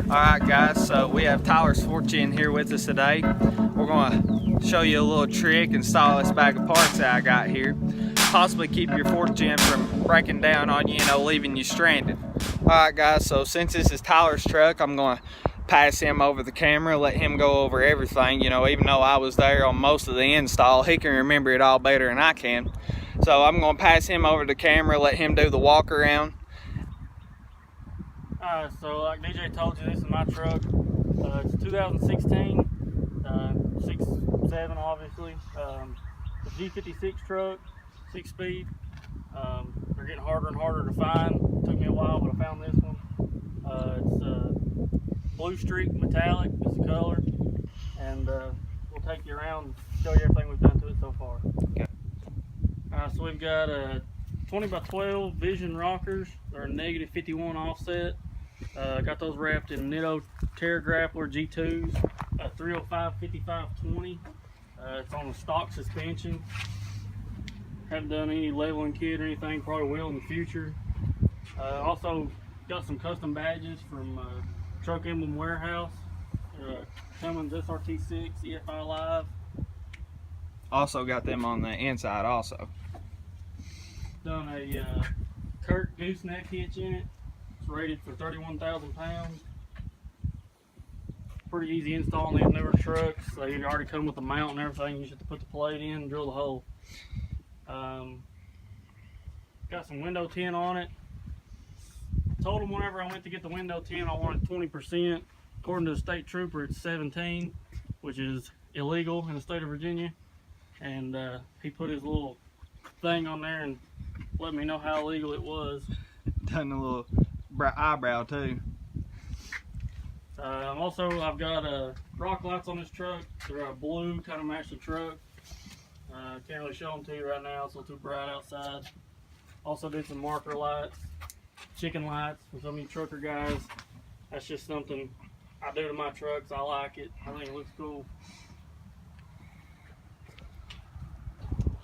Alright guys, so we have Tyler's Fortune here with us today. We're going to show you a little trick, install this bag of parts that I got here. Possibly keep your Fortune from breaking down on you, leaving you stranded. Alright guys, so since this is Tyler's truck, I'm going to pass him over the camera, let him go over everything. Even though I was there on most of the install, he can remember it all better than I can. So I'm going to pass him over the camera, let him do the walk around. So like DJ told you, this is my truck. It's 2016, 6.7 obviously. The G56 truck, 6-speed. They're getting harder and harder to find. It took me a while, but I found this one. It's blue streak metallic is the color, and we'll take you around and show you everything we've done to it so far. Okay. So we've got a 20x12 Vision rockers. They're a -51 offset. Got those wrapped in Nitto Terra Grappler G2s, 305 5520. It's on a stock suspension. Haven't done any leveling kit or anything, probably will in the future. Also got some custom badges from Truck Emblem Warehouse, Cummins SRT6 EFI Live. Also got them on the inside also. Done a Kurt gooseneck hitch in it. It's rated for 31,000 pounds. Pretty easy install on these newer trucks. They already come with the mount and everything. You just have to put the plate in and drill the hole. Got some window tint on it. Told them whenever I went to get the window tint I wanted 20%. According to the state trooper, it's 17, which is illegal in the state of Virginia. And he put his little thing on there and let me know how illegal it was. Done a little eyebrow too. Also, I've got rock lights on this truck. They're blue, kind of match the truck. Can't really show them to you right now, it's a little too bright outside. Also did some marker lights, chicken lights for some of you trucker guys. That's just something I do to my trucks. I like it. I think it looks cool.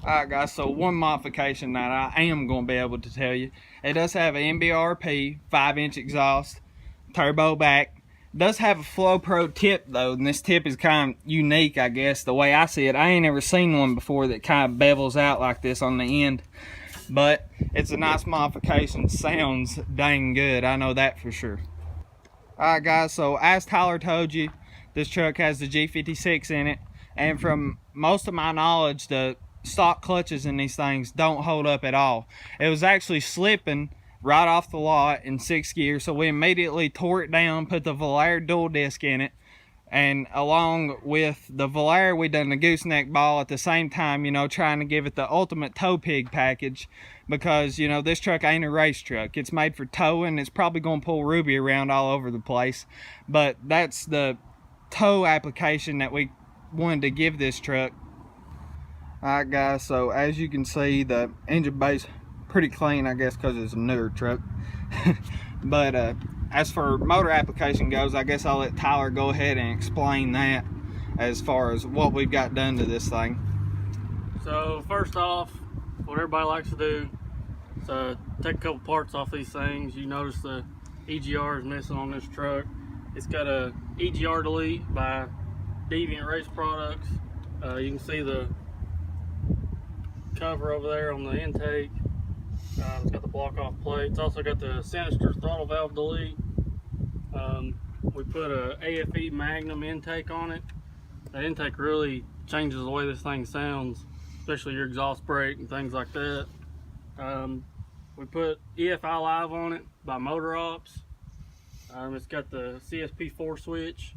Alright guys, so one modification that I am going to be able to tell you. It does have an MBRP 5-inch exhaust, turbo back. It does have a Flow Pro tip though, and this tip is kind of unique, I guess, the way I see it. I ain't ever seen one before that kind of bevels out like this on the end. But it's a nice modification. Sounds dang good, I know that for sure. Alright guys, so as Tyler told you, this truck has the G56 in it. And from most of my knowledge, the stock clutches in these things don't hold up at all. It was actually slipping right off the lot in 6th gear, so we immediately tore it down, put the Velar dual disc in it, and along with the Velar we done the gooseneck ball at the same time, trying to give it the ultimate tow pig package, because this truck ain't a race truck. It's made for towing. It's probably going to pull Ruby around all over the place, but that's the tow application that we wanted to give this truck. Alright guys, so as you can see, the engine bay's pretty clean, I guess because it's a newer truck. But as for motor application goes, I guess I'll let Tyler go ahead and explain that as far as what we've got done to this thing. So first off, what everybody likes to do is take a couple parts off these things. You notice the EGR is missing on this truck. It's got a EGR delete by Deviant Race Products. You can see the cover over there on the intake. It's got the block off plate. It's also got the Sinister throttle valve delete. We put a AFE Magnum intake on it. That intake really changes the way this thing sounds, especially your exhaust brake and things like that. We put EFI Live on it by Motor Ops. It's got the CSP4 switch.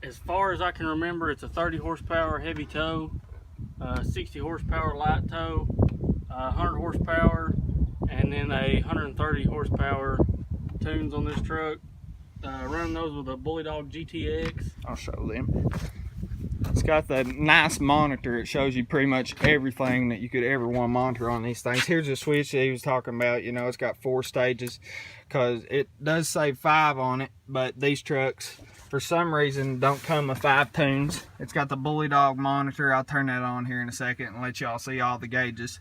As far as I can remember, it's a 30 horsepower heavy tow, 60 horsepower light tow, 100 horsepower, and then a 130 horsepower tunes on this truck. Running those with a Bully Dog GTX. I'll show them. It's got the nice monitor. It shows you pretty much everything that you could ever want to monitor on these things. Here's the switch that he was talking about. It's got 4 stages because it does say 5 on it, but these trucks for some reason don't come with 5 tunes. It's got the Bully Dog monitor. I'll turn that on here in a second and let y'all see all the gauges.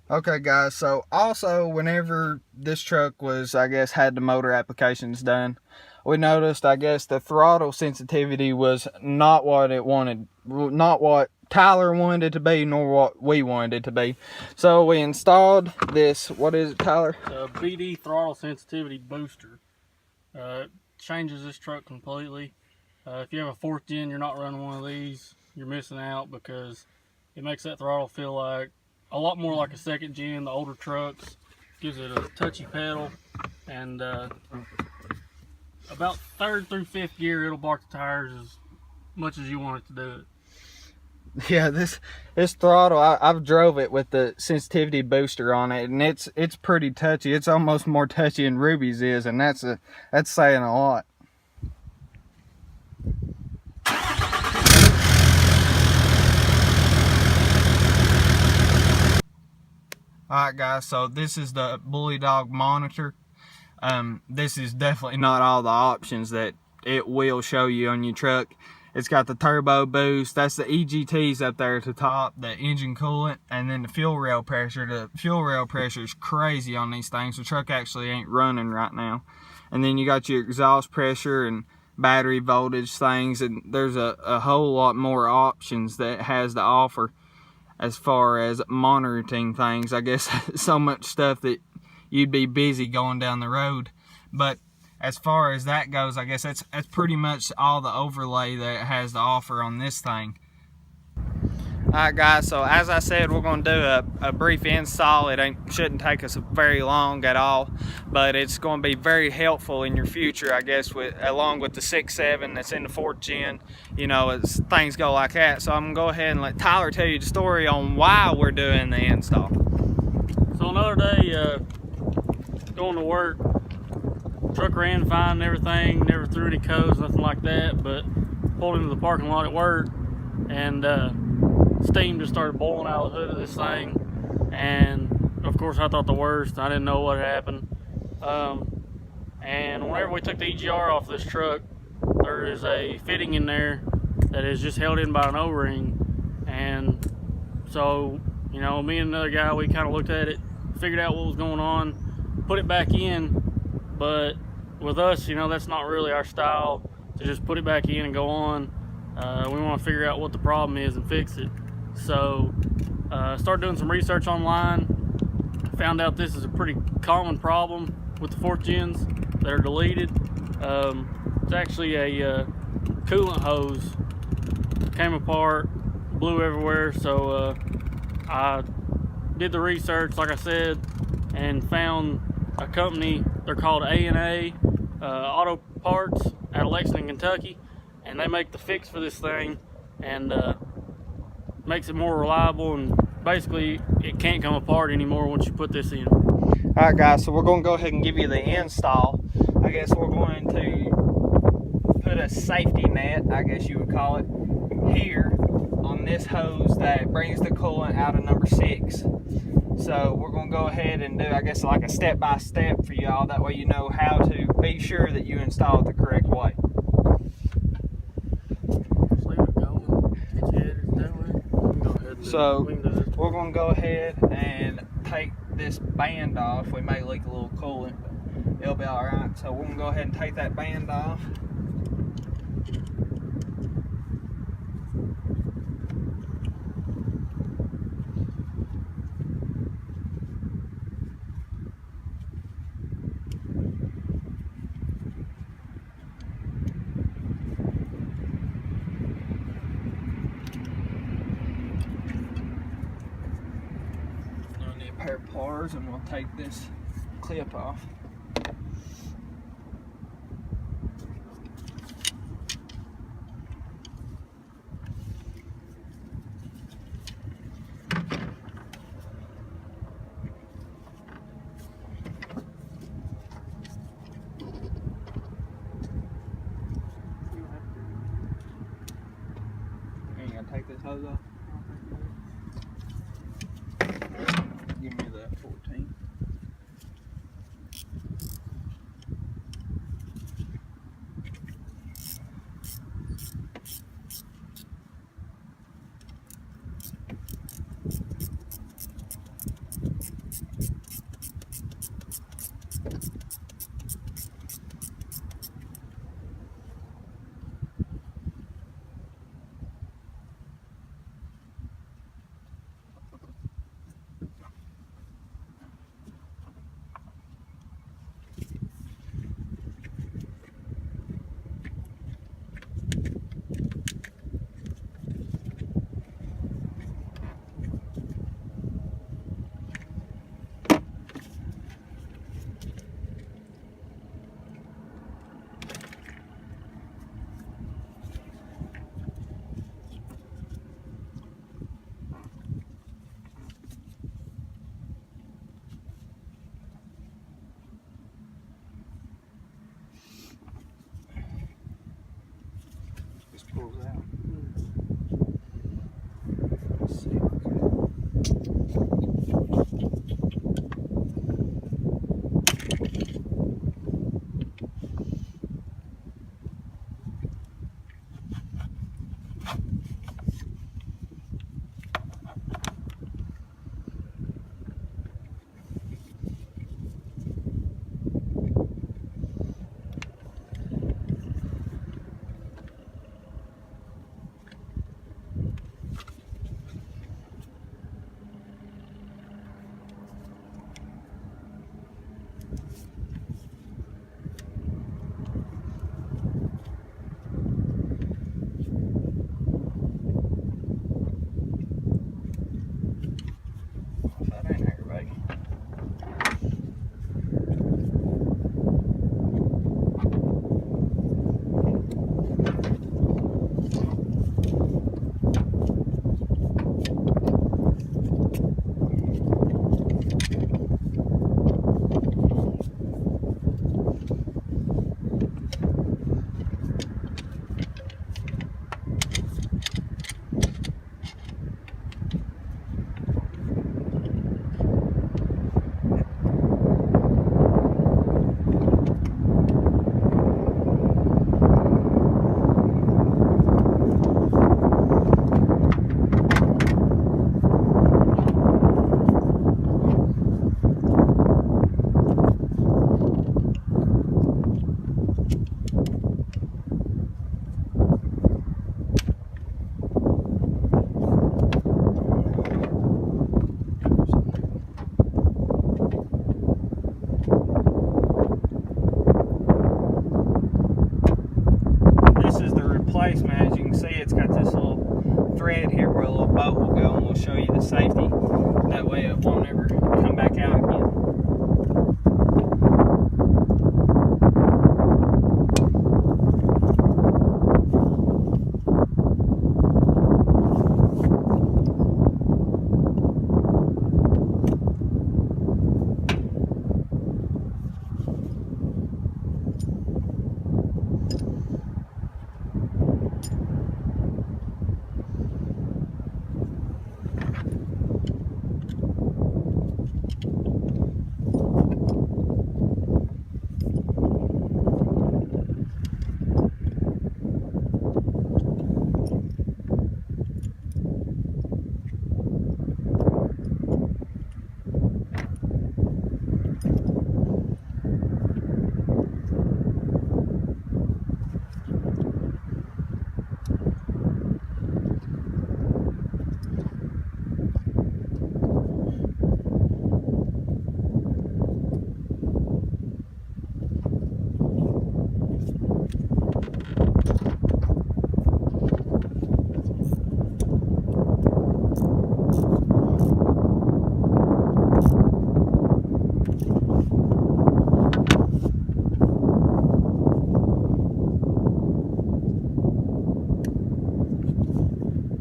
Okay guys, so also whenever this truck was, I guess, had the motor applications done, we noticed, I guess, the throttle sensitivity was not what it wanted, not what Tyler wanted it to be, nor what we wanted it to be. So we installed this, what is it, Tyler? BD throttle sensitivity booster. It changes this truck completely. If you have a 4th gen, you're not running one of these, you're missing out, because it makes that throttle feel like a lot more like a 2nd gen, the older trucks. Gives it a touchy pedal, and about 3rd through 5th gear, it'll bark the tires as much as you want it to do it. Yeah, this throttle, I've drove it with the sensitivity booster on it, and it's pretty touchy. It's almost more touchy than Ruby's is, and that's saying a lot. Alright guys, so this is the Bully Dog monitor. This is definitely not all the options that it will show you on your truck. It's got the turbo boost, that's the EGTs up there at the top, the engine coolant, and then the fuel rail pressure. The fuel rail pressure is crazy on these things. The truck actually ain't running right now. And then you got your exhaust pressure and battery voltage things, and there's a whole lot more options that it has to offer as far as monitoring things. I guess so much stuff that you'd be busy going down the road. But as far as that goes, I guess that's pretty much all the overlay that it has to offer on this thing. Alright guys, so as I said, we're going to do a brief install. It shouldn't take us very long at all, but it's going to be very helpful in your future, I guess, along with the 6.7 that's in the 4th gen, you know, as things go like that. So I'm going to go ahead and let Tyler tell you the story on why we're doing the install. So another day, going to work, truck ran fine and everything, never threw any codes, nothing like that, but pulled into the parking lot at work, and steam just started boiling out of the hood of this thing, and of course I thought the worst. I didn't know what had happened, and whenever we took the EGR off this truck, there is a fitting in there that is just held in by an O-ring. And so, you know, me and another guy, we kind of looked at it, figured out what was going on, put it back in. But with us, you know, that's not really our style, to just put it back in and go on. We want to figure out what the problem is and fix it. So started doing some research online, found out this is a pretty common problem with the 4th gens that are deleted. It's actually a coolant hose came apart, blew everywhere. So I did the research, like I said, and found a company. They're called A&A Auto Parts out of Lexington, Kentucky, and they make the fix for this thing, and makes it more reliable, and basically it can't come apart anymore once you put this in. Alright guys, so we're going to go ahead and give you the install. I guess we're going to put a safety net, I guess you would call it, here on this hose that brings the coolant out of number 6. So we're going to go ahead and do, I guess, like a step-by-step for y'all. That way you know how to be sure that you install it the correct way. Just leave it going. Get your headers that way. So we're going to go ahead and take this band off. We may leak a little coolant, but it'll be alright. So we're going to go ahead and take that band off. Pair of pliers, and we'll take this clip off. You gotta take this hose off. Give me that 14.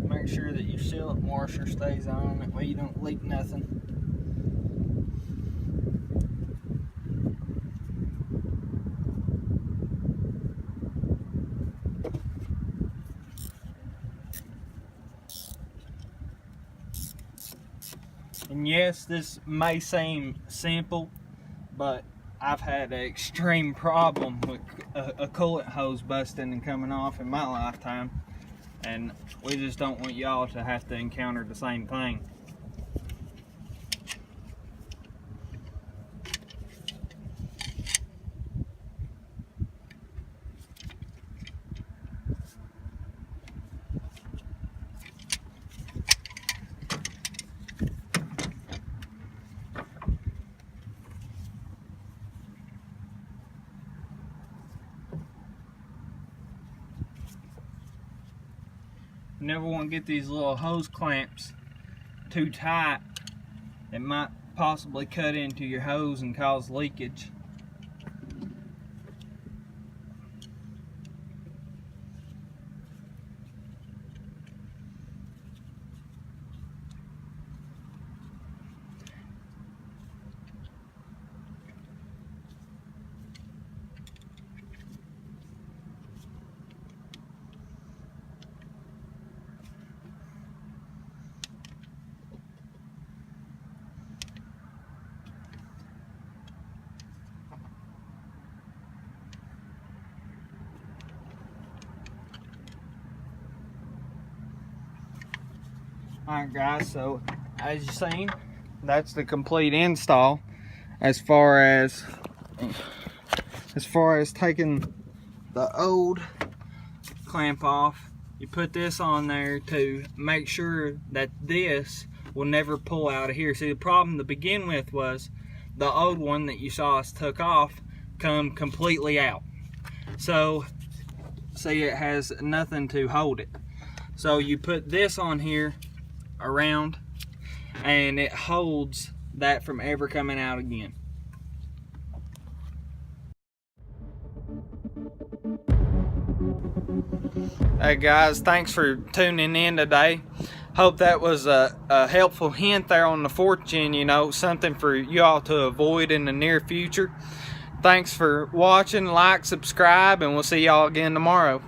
Make sure that your sealant washer stays on, that way you don't leak nothing. And yes, this may seem simple, but I've had an extreme problem with a coolant hose busting and coming off in my lifetime, and we just don't want y'all to have to encounter the same thing. You never want to get these little hose clamps too tight. It might possibly cut into your hose and cause leakage. Alright guys, so as you've seen, that's the complete install as far as taking the old clamp off. You put this on there to make sure that this will never pull out of here. See, the problem to begin with was the old one that you saw us took off come completely out. So see, it has nothing to hold it. So you put this on here around and it holds that from ever coming out again. Hey guys, thanks for tuning in today. Hope that was a helpful hint there on the fortune, you know, something for you all to avoid in the near future. Thanks for watching, like, subscribe, and we'll see y'all again tomorrow.